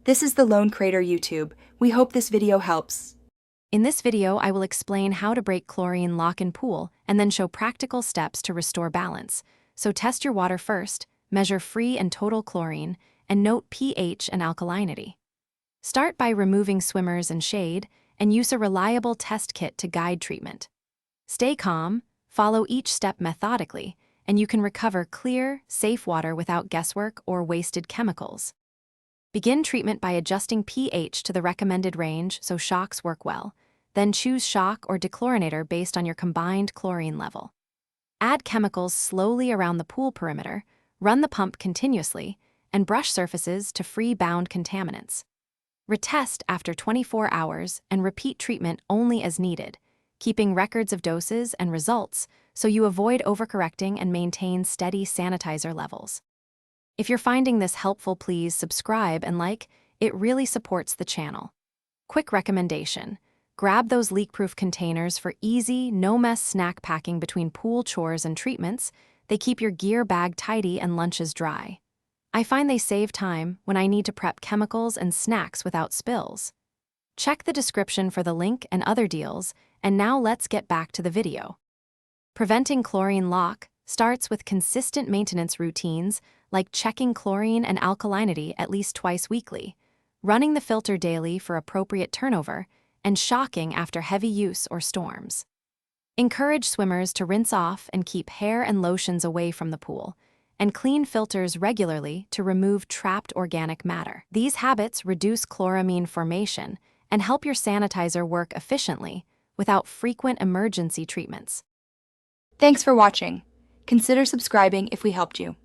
This is the Lone Crater YouTube. We hope this video helps. In this video, I will explain how to break chlorine lock in pool and then show practical steps to restore balance. So test your water first, measure free and total chlorine, and note pH and alkalinity. Start by removing swimmers and shade, and use a reliable test kit to guide treatment. Stay calm, follow each step methodically, and you can recover clear, safe water without guesswork or wasted chemicals. Begin treatment by adjusting pH to the recommended range so shocks work well. Then choose shock or dechlorinator based on your combined chlorine level. Add chemicals slowly around the pool perimeter, run the pump continuously, and brush surfaces to free bound contaminants. Retest after 24 hours and repeat treatment only as needed, keeping records of doses and results so you avoid overcorrecting and maintain steady sanitizer levels. If you're finding this helpful, please subscribe and like. It really supports the channel. Quick recommendation: grab those leak-proof containers for easy, no-mess snack packing between pool chores and treatments. They keep your gear bag tidy and lunches dry. I find they save time when I need to prep chemicals and snacks without spills. Check the description for the link and other deals, and now let's get back to the video. Preventing chlorine lock starts with consistent maintenance routines like checking chlorine and alkalinity at least twice weekly, running the filter daily for appropriate turnover, and shocking after heavy use or storms. Encourage swimmers to rinse off and keep hair and lotions away from the pool, and clean filters regularly to remove trapped organic matter. These habits reduce chloramine formation and help your sanitizer work efficiently without frequent emergency treatments. Thanks for watching. Consider subscribing if we helped you.